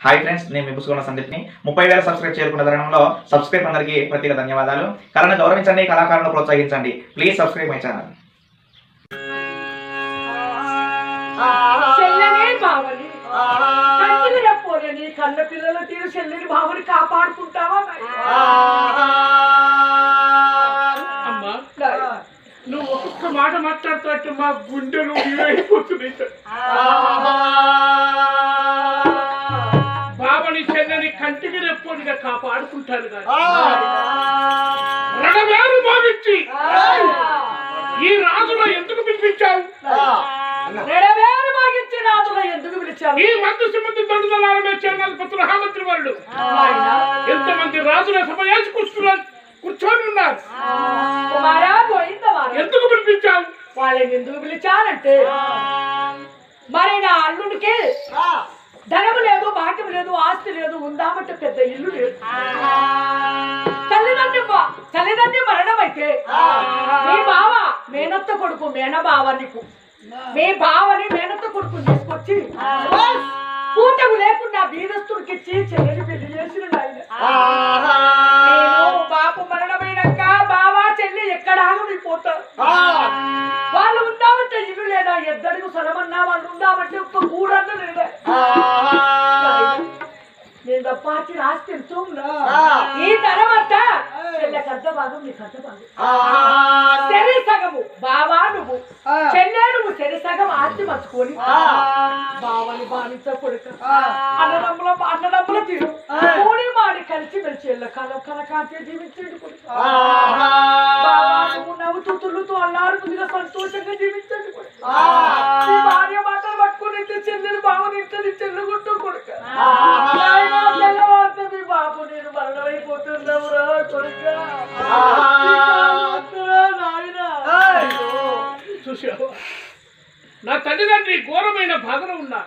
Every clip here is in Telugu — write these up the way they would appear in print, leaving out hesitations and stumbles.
హాయ్ ఫ్రెండ్స్, నేను మీ పుసుకున్న సందీప్ని. 30,000 సబ్స్క్రైబ్ చేరుకున్న తరుణంలో సబ్స్క్రైబ్ అందరికీ ప్రత్యేక ధన్యవాదాలు. కళను గౌరవించండి, కళాకారులను ప్రోత్సహించండి. Please subscribe my channel. కన్న పిల్లల తీరు చెల్లిని బాబుని కాపాడుకుంటావా? అమ్మా, నువ్వు ఒక్కొక్క మాట మాట్లాడుతూ మా గుండెలు అయిపోతున్నాయి. బాబని చెల్లని కంటికి రెప్పోనిగా కాపాడుకుంటాను కానీ రణవేరు భావించి ఈ రాజులో ఎందుకు పిలిపించావు? ఈ మధ్య సిమంది దండుదలారమే చేయాలి రామంత్రి వారుడు ఎంతమంది రాజుల సభ వేసి కూర్చొని ఉన్నారు. ఎందుకు పిలిపించావు? వాళ్ళని ఎందుకు పిలిచానంటే మరి నా అల్లుడికి ధనము లేదు, భాగ్యం లేదు, ఆస్తి లేదు, ఉందామంటే పెద్ద ఇల్లు లేదు. తల్లిదండ్రి మరణం అయితే మీ బావ మేనత్త కొడుకు మేనబావ నీకు మీ బావని మేనత్త కొడుకు తీసుకొచ్చి పూటకు లేకుండా బీదస్తుడికి ఇచ్చి చెల్లెని పెళ్లి చేసిన బాపు మరణమైనాక బావా చెల్లి ఎక్కడ ఆగిపోతారు. వాళ్ళు ఉందామంటే ఇల్లు లేదా, ఎద్దడికి సలమన్నా వాళ్ళు ఉందామంటే ఒక్క కూడన్న లేదా. నేను తప్పాచి రాసి తెలుసు ఈ తర్వాత చెల్లెకి అర్థ భాగం నీకు అర్థ భాగం సరి సగము బావా నువ్వు చెల్లె నువ్వు సరి సగం ఆస్తి మర్చుకొని బావని బానిస కొడుక అన్నదమ్ముల తీరు కూడి మాడి కలిసి మెలిచి ఎల్ల కాలం కలకాంతి జీవించండి కొడుక. నువ్వు నవ్వుతూ తుల్లుతూ అల్లారు ముందుగా సంతోషంగా జీవించండి కొడుక. భార్య మాటలు పట్టుకుని చెల్లెలు బావని ఇంట్లో చెల్లుకుంటూ కొడుక. తెల్లవారితే మీ బాబు నేను మరణమైపోతున్నావురా కొడుక. చూసావా, నా తల్లిదండ్రి ఘోరమైన బాధలో ఉన్నా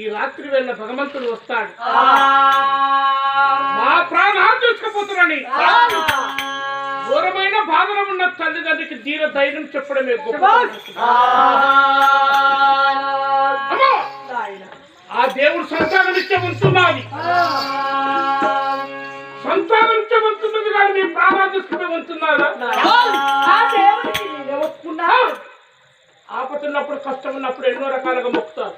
ఈ రాత్రి వేళ భగవంతుడు వస్తాడు మా ప్రాణాలు తీసుకుపోతున్నాని ఘోరమైన బాధలో ఉన్న తల్లిదండ్రికి ధీర ధైర్యం చెప్పడమే గొప్ప. ఆ దేవుడు సంతానమిచ్చమంటున్నది, సంతానమిచ్చమంటున్నది కానీ మీ ప్రాణాలు తీసుకుపోతున్నారా? ఆపతున్నప్పుడు కష్టం ఉన్నప్పుడు ఎన్నో రకాలుగా మొక్కుతారు.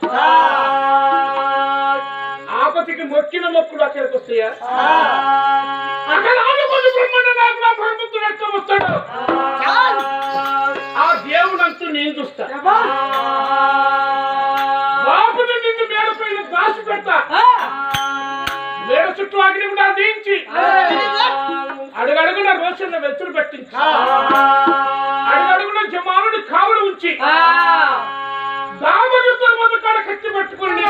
ఆపతికి మొక్కిన మొక్కులు అక్కడికి వస్తాయా? అక్కడ బ్రహ్మాండ నాయకుడు భగవంతుడు ఎక్కడ వస్తాడు? ఆ దేవుడు అంటూ నేను చూస్తా. బాబుని నిన్ను మేడపైన దాచి పెడతా, మేడ చుట్టూ అగ్ని కూడా దించి అడుగడుగున రోషంలో వెతులు పెట్టించి అడుగడుగున జమానుని కావలు ఉంచి దామయుద్ధ మొదట కట్టి పట్టుకుని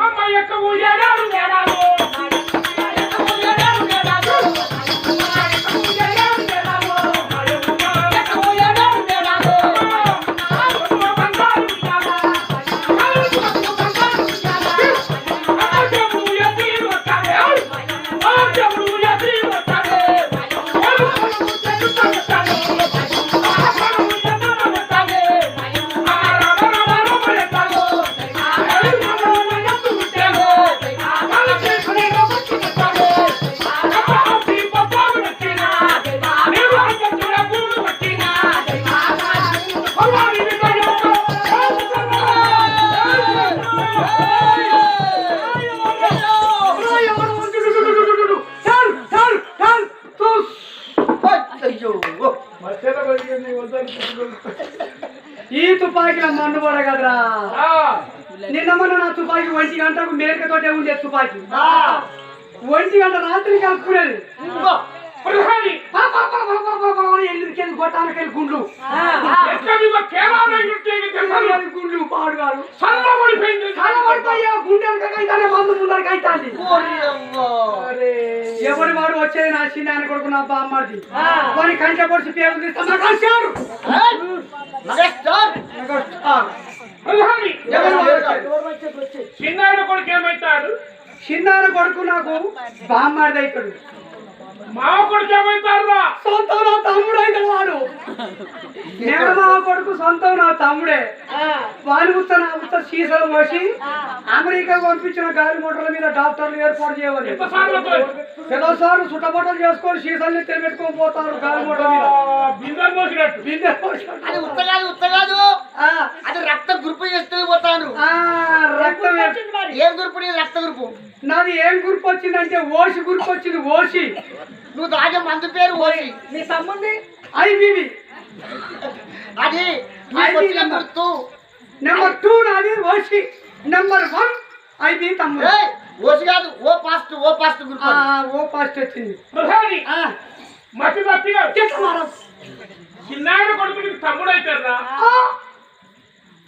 అమ్మాయక్క ఊయాడాడు ఈ తుపాకీ మన్ను పడ కదరా. నిన్న మొన్న నా తుపాకీ 1 గంటకు మేరకతోటే ఉండే తుపాకీ 1 గంట రాత్రి కలుపుకునేది. గొట్టాలకెళ్ళి గుండ్లు గుండ్లు పాడుగాడు గుండె మందు ముందరికి అవుతాంది. ఎవరి వాడు వచ్చేది నా చిన్న ఆయన కొడుకు నా బామ్మది కొన్ని కంచె పొడిచి పేరు తీస్తాను. చిన్నాయన కొడుకు ఏమైతాడు? చిన్నాయన కొడుకు నాకు బామ్మది అవుతాడు. మా కొడుకు ఏమైతారా? సొంతం నా తమ్ముడు అయితే వాడు మేనమామ కొడుకు సొంతం నా తమ్ముడే. వాని ఉత్త సీసాలు పోసి అమెరికా పంపించిన గాలి మోటార్ల మీద డాక్టర్లు ఏర్పాటు చేయవాలి. ఎంత సార్లు పెద్దసార్లు చుట్టబట్టలు చేసుకొని సీసాలు నెత్తి పెట్టుకొని పోతారు గాలి మోటార్ మీద. బిందెలు మోసినట్టు. అది ఉత్తగాదు అది రక్త గ్రూపు చేస్తూ పోతాను. రక్తం ఏం గ్రూపు? నీ రక్త గ్రూపు. నాది ఏం గుర్పు వచ్చిందంటే ఓసి గుర్పు వచ్చింది. ఓసి నువ్వు తాగే మందు పేరు ఓసి. మీ తమ్ముంది ఐబీబీ అది నీకు వచ్చిన గుర్తు. నెంబర్ 2 నాది ఓసి. నెంబర్ 1 ఐబీ తమ్ముడు. ఏయ్, ఓసి కాదు ఓ పాస్ట్ గ్రూప్. ఓ పాస్ట్ వచ్చింది. ప్రధాని మతి తప్పిగా చిన్నాయన కొడుకు నీకు తమ్ముడు అవుతారా?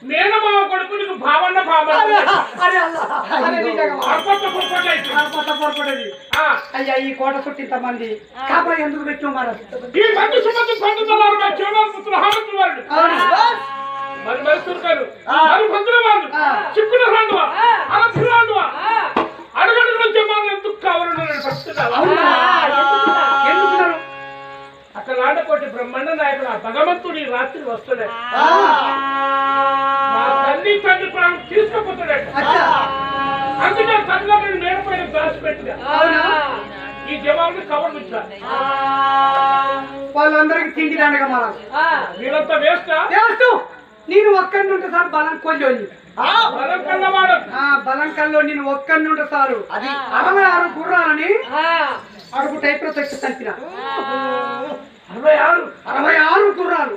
మేనమామ కొడుకు నీకు భావన్న అయ్యా ఈ కోట చుట్టూ ఇంతమంది కాపా ఎందుకు పెట్టిన మరి ఈ మంది సుమంది పండుతున్నారు మరి మరి తుర్కారు మరి పంతుల వాళ్ళు చిక్కున రాండువా అరసు రాండువా అడగడు నుంచి మనం ఎందుకు కావాలని ఎందుకున్నారు? అక్కడ ఆడకోటి బ్రహ్మాండ నాయకుడు ఆ భగవంతుడు ఈ రాత్రి వస్తాడే. నా తల్లి తండ్రి కూడా తీసుకుపోతాడు. అందుకే తల్లి మేడపైన దాచిపెట్టిన ఈ జవాబుని కవర్ ఇచ్చారు. వాళ్ళందరికి తిండి దండగా మనం వీళ్ళంతా వేస్తా నేను ఒక్కడి నుండి సార్ బలం కొల్లోని బలం కన్నవాడు బలం కల్లో నేను ఒక్కడి నుండి సారు 66 గుర్రాలని అడుగు టైప్ లో తెచ్చి చంపిన 66 గుర్రాలు.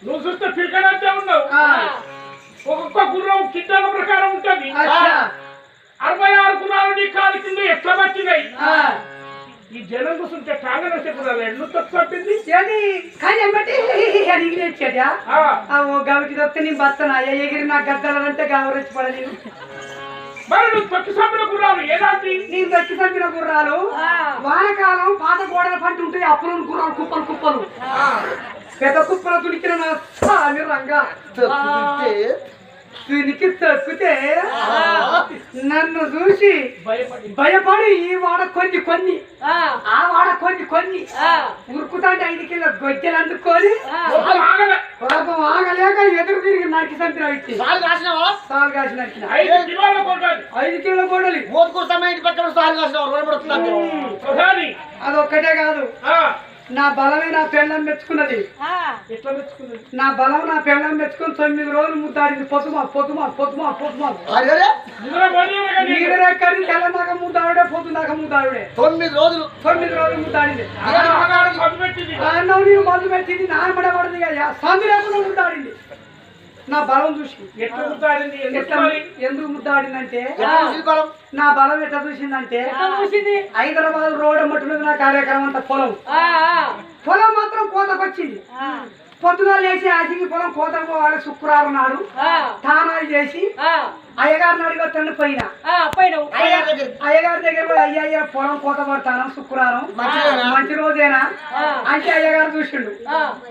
నువ్వు చూస్తే పిరికడంతే ఉన్నావు. ఒక్కొక్క గుర్రం కింటాల ప్రకారం ఉంటుంది. 66 గుర్రాలు నీ కాలు కింద ఎట్లా వచ్చినాయి? ఈ జనం కూర్చుంటే కాంగ్రెస్ చెప్పాలి ఎల్లు తప్పింది గవిటి తప్పితే నేను బస్తాను ఎగిరి నా గద్దలంటే గౌరవించి పడలేదు. మరి నువ్వు తొక్కి చంపిన గుర్రాలు ఏదాంటి? నేను తొక్కి చంపిన గుర్రాలు వానకాలం పాత గోడల పంట ఉంటాయి. అప్పులు గుర్రాలు కుప్పలు కుప్పలు పెద్ద కుప్పలు తుడికిన రంగా దీనికి తొక్కితే నన్ను చూసి భయపడి ఈ వాడ కొన్ని ఆ వాడ కొన్ని ఉరుకుతాంటే 5 కిలో గొజ్జలు అందుకొని పాపం ఆగలేక ఎదురు తిరిగి నరికి చంపిన వ్యక్తి సాలు కాసి నరికిన 5 కిలో గొడ్డలి అదొక్కటే కాదు. నా బలమే నా పెళ్ళం మెచ్చుకున్నది. నా బలం నా పెళ్ళం మెచ్చుకుని 9 రోజులు ముద్దాడింది. పొద్దుమా నీరెక్కడి తెల్లదాకా ముద్దాడుడే పొద్దుదాకా ముద్దాడుడే 9 రోజులు ముద్దాడింది. అన్నం నీవు మందు పెట్టింది నాయమడ పడింది కదా సందు లేకుండా ముద్దాడింది. నా బలం చూసి ఎందుకు ముద్దాడిందంటే నా బలం ఎట్లా చూసిందంటే హైదరాబాద్ రోడ్ మట్టున్నది నా కార్యక్రమం అంతా పొలం మాత్రం కోతకొచ్చింది. పొద్దుగా లేచి ఆసికి పొలం కోతకు పోవాలి. శుక్రవారం నాడు తానాలు చేసి అయ్యగారిని అడిగొత్తండి పోయినా. అయ్యగారి దగ్గర పోయి అయ్యా పొలం కోత పడతాను శుక్రవారం మంచి రోజేనా అంటే అయ్యగారు చూసిండు.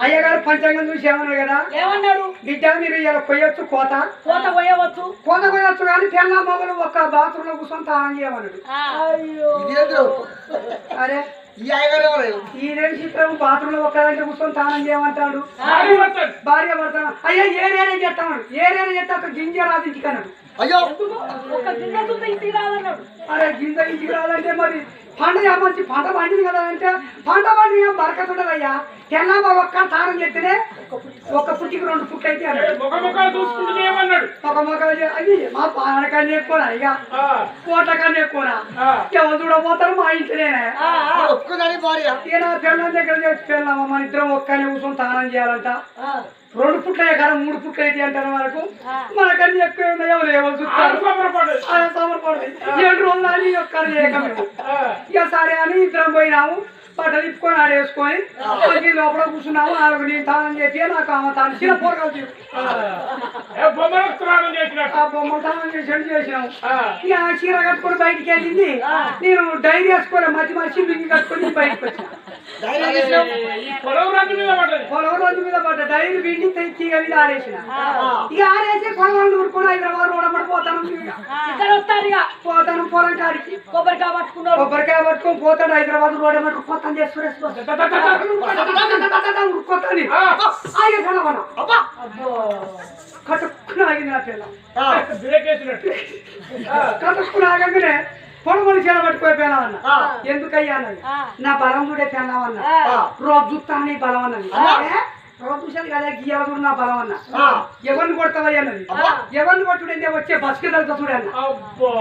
అయ్యగారు పంచాంగం చూసి ఏమన్నాడు కదా ఏమన్నాడు? బిడ్డ మీరు ఇలా కొయ్యొచ్చు కోత కొయ్యొచ్చు కానీ తెల్ల మొగలు ఒక్క బాత్రూమ్ లో కూర్చొని తానం చేయమన్నాడు. అరే ఈడేం చిత్రం బాత్రూమ్ లో ఒక్కదంటే కూర్చొని తానం చేయమంటాడు. భార్య భర్త అయ్యా ఏరేనే చేస్తాడు. ఏరేనే చేస్తే అక్కడ గింజ రాదు ఇంటికి అన్నాడు. అయ్యో అరే గింజ ఇంటికి రాదంటే మరి పంట మంచి పంట పండింది కదా అంటే పంట పండి బరకతుండదయ్యా. తెల్లమ్మ ఒక్క తానం చేస్తేనే ఒక పుట్టికి 2 పుట్లు అయితే అన్నాడు. ఒక మొక్కలు అది మా పాలన కన్నా ఎక్కువనా ఇక కోట్ల కన్నా ఎక్కువనా ఎవరు చూడబోతారు మా ఇంట్లోనే. ఇక నా పిల్లల దగ్గర చేసి పిల్లమ్మ మన ఇద్దరం ఒక్కనే కూర్చొని తానం చేయాలంట. 2 పుట్లు అయ్యా కదా 3 పుట్లు అయితే అంటారు వరకు మనకన్నీ ఎక్కువ ఎవరు చూస్తారు. సమర్పడదు 7 రోజులు అని ఒక్కరు చేయకము. ఇక సరే అని ఇద్దరం పోయినాము. బట్టలు ఇప్పుకొని ఆడేసుకొని లోపల కూర్చున్నాము. ఆమెకు నేను తానం చెప్పి నాకు ఆమె తాను చిన్న పోరగాలు బొమ్మలు తానం చేసినాము. ఇక చీర కట్టుకొని బయటికి వెళ్ళింది. నేను డైరీ వేసుకోలే మధ్య మనిషి బింగి కట్టుకొని బయటకు వచ్చాను. ధైర్యం చేసినావు. ఈ పొలం రంగు మీద పడ్డది. పొలం రోజు మీద పడ్డ డైరీ పిండి తెచ్చి మీద ఆరేసిన ఇక ఆరేసి పొలం ఊరుకొని హైదరాబాద్ రోడమని పోతాను ఇక్కడ వస్తారు ఇక పోతాను పొలం కాడికి కొబ్బరికాయ పట్టుకున్నాడు. కొబ్బరికాయ పట్టుకొని పోతాడు హైదరాబాద్ రోడమని ఉరుకొత్తాను చేసి ఉరుకొత్తాను ఆగే కలవన అబ్బా కట్టుకుని ఆగింది నా పిల్ల బ్రేక్ వేసినట్టు. కట్టుకుని ఆగంగానే పొడమని చేల పట్టుకోపోయినా అన్న ఎందుకయ్యా అన్నది నా బలం కూడా తిన్నామన్నా రోజు చూస్తాను బలం అన్నది రోజు చూసాను కదా గీయాల కూడా నా బలం అన్న ఎవరిని కొడతావయ్య అన్నది ఎవరిని కొట్టుడే వచ్చే బస్కి తగ్గుతా చూడన్న అబ్బా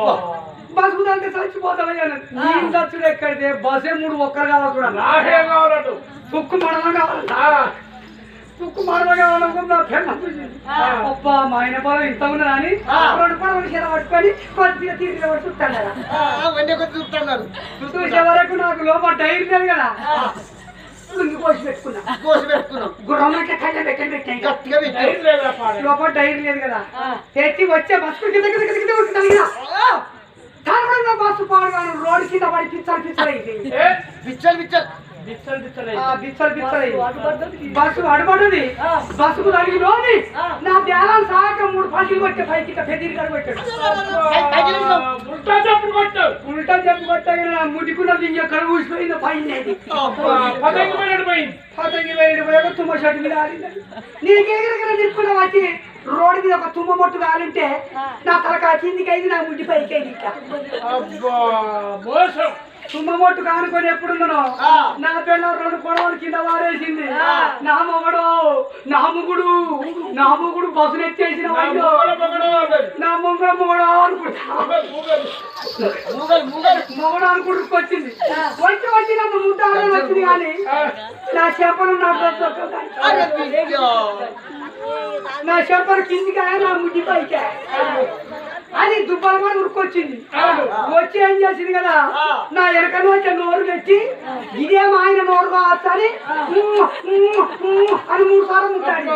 బస్కు తగ్గితే చచ్చిపోతావయ్య అన్నది నేను చచ్చుడు ఎక్కడితే బస్సే 3 ఒక్కరు కావాలి చూడన్న నాకే కావాలట్టు. తుక్కు మడమ కావాలి తుక్కు మడమ కావాలనుకున్నా అబ్బా మా ఆయన పొలం ఇంత ఉన్నదా అని 2 పొలం చేల పట్టుకొని కొద్దిగా తీరిగా పడి చుట్టాను కదా వెండి కొద్ది చూస్తున్నారు. చూసే వరకు నాకు లోపల డైరీ లేదు కదా లుంగి పోసి పెట్టుకున్నా కోసి పెట్టుకున్నాం. గుర్రం అంటే కళ్ళ పెట్టాయి గట్టిగా పెట్టావు. టైం లేదా పాడే. లోపల డైరీ లేదు కదా తెచ్చి వచ్చే బస్సు కింద ఉరుకుతాను కదా బస్సు పాడుగాను రోడ్డు కింద పడి పిచ్చలు అయిపోయింది ఏ? పిచ్చలు పిచ్చలు బిచ్చలు బిచ్చలు బస్సు అడబడింది బస్సుకు తగిలి రోని నా బ్యాలెన్స్ సాక 3 పల్టీలు కొట్టే పైకి పెద్దీరు కడ కొట్టాడు ఉల్టా చెప్పుడు కొట్టావు. ఉల్టా చెప్పు కొట్టగా నా ముడికున్నది ఇంకెక్కడ ఊసిపోయిందో పైన పదకి పోయినట్టు పోయింది. పతంగి వేడి పోయాక తుమ్మ షర్టు మీద ఆడింది నీకెగిరిగిన నిప్పుకున్న వచ్చి రోడ్డు మీద ఒక తుమ్మ మొట్టు కాలింటే నా తలకా కిందికి అయింది నా ముడ్డి పైకి అయింది అబ్బా మోసం. తుమ్మ మొట్టు కానుకొని ఎప్పుడున్నానో నా పిల్ల 2 పొడవలు కింద వారేసింది నా మొగుడు బస్సులు ఎత్తేసిన వాడు నా మొగడు అనుకుంటా మొగడు అనుకుంటూ వచ్చింది వచ్చి నన్ను ముద్ద వచ్చింది కానీ నా చెప్పలు నా చెప్పలు కిందికి నా ముడ్డి పైకి అది దుబ్బల మీద ఉరుకొచ్చింది వచ్చి ఏం చేసింది కదా నా వెనకను వచ్చే నోరు తెచ్చి ఇదేం ఆయన నోరు కావచ్చు అని 3 సార్లు ముట్టాడు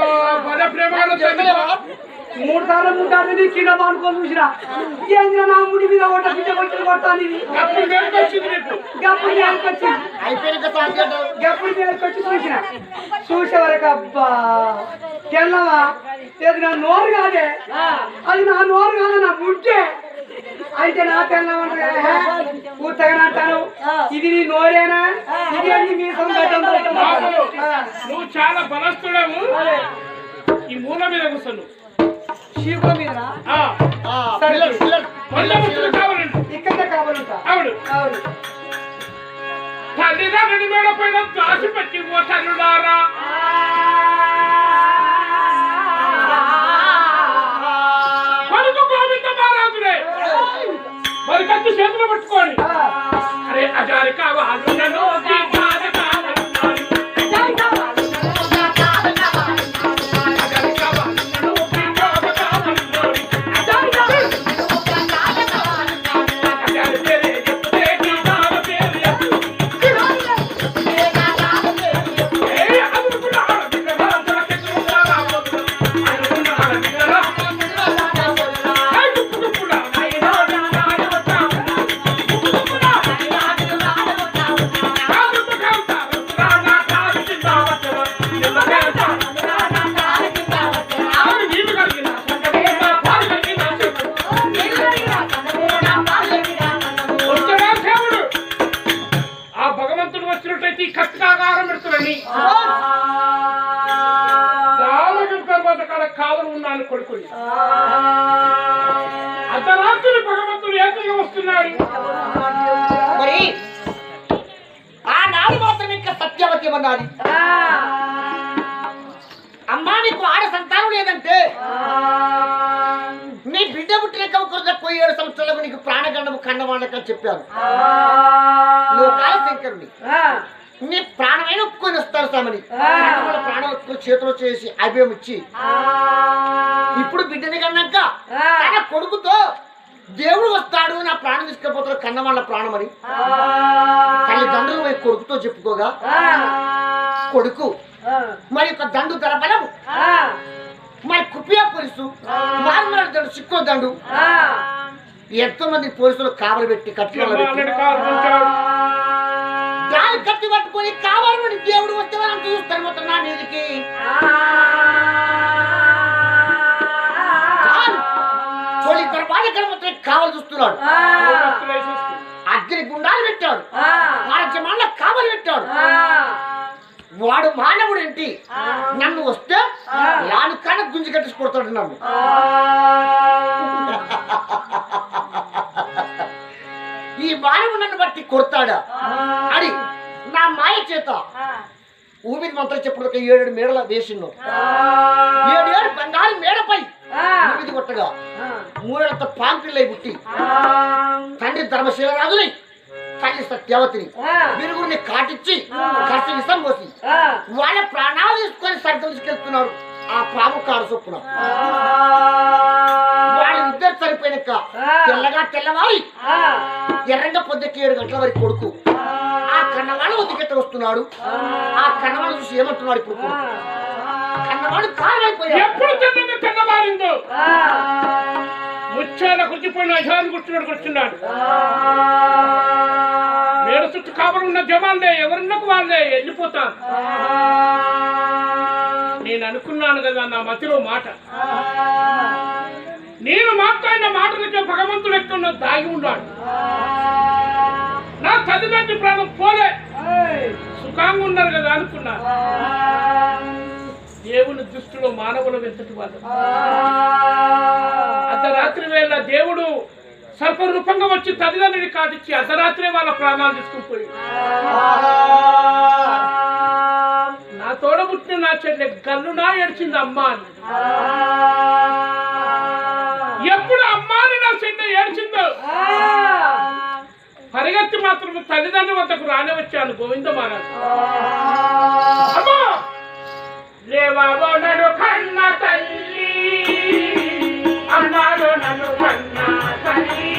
3 సార్లు ముట్టాడు కింద పానుకొని చూసిన ఏంద్ర నా ముడి మీద ఒకట పిచ్చ కొట్టి కొడతాను గప్పుడు మేలుకొచ్చి చూసే వరకు అబ్బా తెల్లవా లేదు నా నోరు కాదే అది నా నోరు కాదు నా ముడ్డే అయితే నా తెల్లమంటారు పూర్తగా అంటాను ఇది నీ నోరేనా ఇది అన్ని మీ నువ్వు చాలా బలస్తుడవు. ఈ మూల మీద కూర్చోను. శీపుల మీద కావాలంట. ఇక్కడే కావాలంటా అవును అవును తల్లిదండ్రుని మేడ పైన దాసి పెట్టి ఓ తల్లుడారా కొడుకు గోవింద మహారాజుడే మరి కత్తి చేతులు పట్టుకోని అరే అజారి కావాలి కావలు ఉన్నాను కొడుకుని అర్ధరాత్రి భగవంతుడు ఏకగా వస్తున్నాడు. మరి ఆనాడు మాత్రం ఇంకా సత్యవతి అన్నది అమ్మా నీకు ఆడ సంతానం లేదంటే నీ బిడ్డ పుట్టిన ఒక 7 సంవత్సరాలకు నీకు ప్రాణగండము కన్నవాళ్ళకని చెప్పాను. నువ్వు కాలశంకరుని నీ ప్రాణమైన ఒప్పుకొని వస్తారు సామని ప్రాణం ఒప్పుకొని చేతిలో చేసి అభయం ఇచ్చి ఇప్పుడు బిడ్డని కన్నాక తన కొడుకుతో దేవుడు వస్తాడు నా ప్రాణం తీసుకుపోతాడు కన్నవాళ్ళ ప్రాణం అని తల్లిదండ్రులు మరి కొడుకుతో చెప్పుకోగా కొడుకు మరి ఒక దండు ధరబలం మరి కుపియా పోలీసు మార్మల దండు సిక్కో దండు ఎంతో మంది పోలీసులు కావలు పెట్టి కట్టుకోవాలి కాలు కత్తి పట్టుకొని కావాలని దేవుడు వస్తే మనం చూస్తాను మొత్తం నా మీదకి చోళి దర్బార్ మొత్తం కావాలి చూస్తున్నాడు. అగ్ని గుండాలు పెట్టాడు, పారజమాన్ల కావలి పెట్టాడు. వాడు మానవుడు ఏంటి, నన్ను వస్తే లాను కాన గుంజి కట్టేసి కొడతాడు నన్ను. ఈ మానవుడు నన్ను బట్టి కొడతాడా అని నా మాయ చేత ఊపిరి మంత్రం చెప్పుడు 7 మేడల వేసిను. 7 బంగారు మేడపై ఊపిరి కొట్టగా 3 పాంపిల్లై పుట్టి తండ్రి ధర్మశీల రాజుని తల్లి సత్యవతిని వీరుగురిని కాటిచ్చి కసి విషం పోసి వాళ్ళ ప్రాణాలు తీసుకొని సర్గం తీసుకెళ్తున్నారు. ఆ ప్రాముఖాలు చొప్పున వాళ్ళు ఇద్దరు సరిపోయినాక తెల్లగా తెల్లవారి ఎర్రంగా పొద్దుకి 7 గంటల వరకు కొడుకు ఆ కన్నవాళ్ళు ఒదిగెట్ట వస్తున్నాడు. ఆ కన్నవాళ్ళు చూసి ఏమంటున్నాడు ఇప్పుడు కొడుకు, కన్నవాడు కారణమైపోయాడు. ఎప్పుడు తెల్లవారిందో ముచ్చాల కూర్చిపోయిన అజాన్ని కూర్చున్నాడు. మేడ చుట్టూ కావలు ఉన్న జవాన్లే ఎవరిన్నకు వాళ్ళే వెళ్ళిపోతాను. నేను అనుకున్నాను కదా నా మతిలో మాట, నేను మాట్లాడిన మాటలకే భగవంతుడు ఎక్కడ దాగి ఉన్నాడు. నా తల్లిదండ్రి ప్రాణం పోలే, సుఖంగా ఉన్నారు కదా అనుకున్నా. దేవుని దృష్టిలో మానవుల వెంతటి వాళ్ళు. అర్ధరాత్రి వేళ దేవుడు సర్పరూపంగా వచ్చి తల్లిదండ్రిని కాటిచ్చి అర్ధరాత్రి వాళ్ళ ప్రాణాలు తీసుకుపోయి నా తోడబుట్టిన నా చెల్లె గల్లునా ఏడ్చింది అమ్మ అని. ఎప్పుడు అమ్మాని నా చెల్లె ఏడ్చిందో పరిగెత్తి మాత్రం తల్లిదండ్రి వద్దకు రానే వచ్చాను. గోవింద మహారాజు అమ్మా లేవావో నన్ను కన్న తల్లి అన్నాడు, నన్ను కన్న తల్లి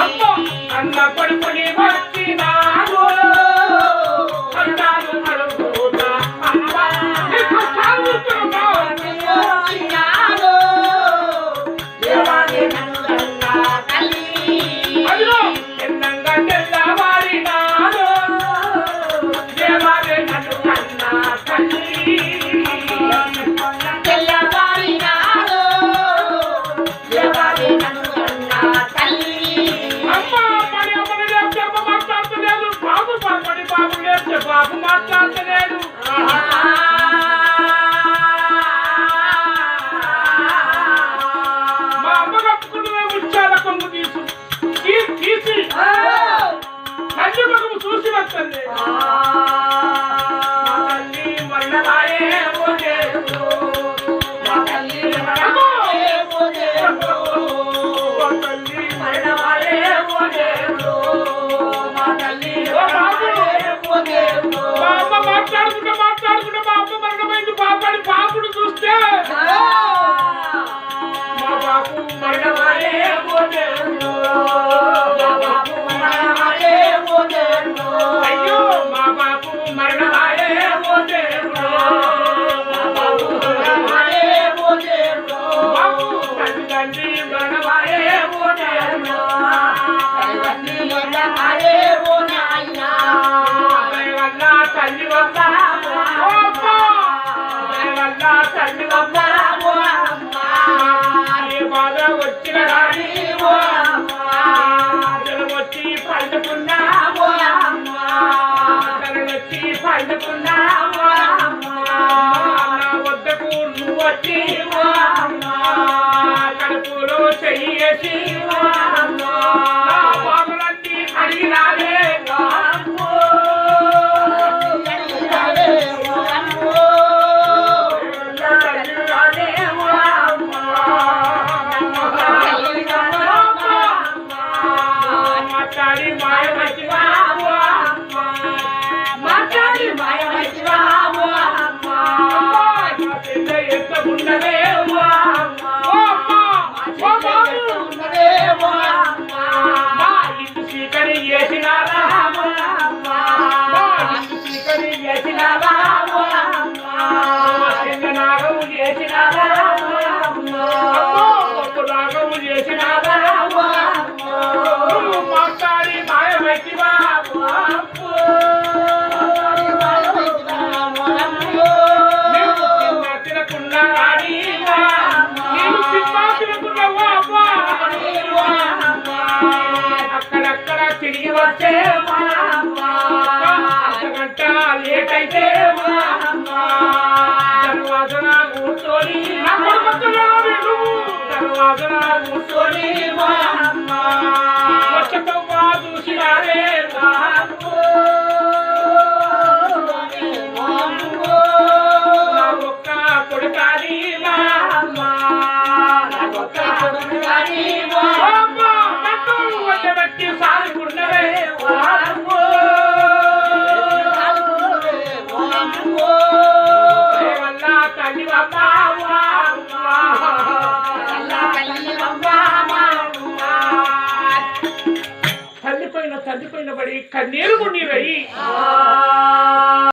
అమ్మో అన్న కొడుకుని వచ్చినాడు అన్నాడు అడుగుతా అమ్మ అదిలో ఎన్నంగా తెల్లవారినాడు దేవాలే నన్ను కన్న తల్లి తెల్లవారినాడు దేవాలే నన్ను కన్న తల్లి. అమ్మ మరి అమ్మని లేకపోతే అమ్మ మాట్లాడతలేదు, బాబు మరి బాబు లేకపోతే బాబు మాట్లాడతలేదు. మా అమ్మ కప్పుకున్న ముచ్చాల కొంగు తీసి తల్లి మగము చూసి వస్తుంది. తల్లి మరణమాయే ఓ దేవుడు, మా తల్లి మరణమాయే ఓ దేవుడు, మా తల్లి మరణమాయే ఓ దేవుడు, మా తల్లి మరణమాయే ఓ దేవుడు. మా అమ్మ మాట్లాడుకుంటా మా అమ్మ మరణమైంది పాపని పాపుడు చూస్తే మా బాపు మరణమాయే ఓ దేవుడు, అయ్యో మా బాపు మరణమాయే ఓ దేవుడు, బాపు తల్లిదండ్రి మరణమాయే ఓ దేవుడు, వల్ల తల్లి వల్ల తల్లి వల్ల ఏ బాధ వచ్చిన రాని వచ్చి పండుకున్నావో వచ్చి పండుకున్నావో నా వద్దకు నువ్వు వచ్చి కడుపులో చెయ్యేసి నా బాబులన్నీ అడిగినావే మాట్లాడి మాయమచ్చివావు ఎంత ఉన్నదే ఇంటి స్వీకరి చేసినారా ఇంటి స్వీకరి చేసినారా నాగం చేసినారా మదన కూర్చొని మా అమ్మ వచ్చకవ్వ చూసినారే నాన్నో. నా ఒక్క కొడుకాని మా అమ్మ నా ఒక్క కొడుకాని మా అమ్మ నన్ను వదిలిపెట్టి సాగుకున్నవే వారమ్మో. తల్లిపైన బడి కన్నీరు మున్నీరయ్యి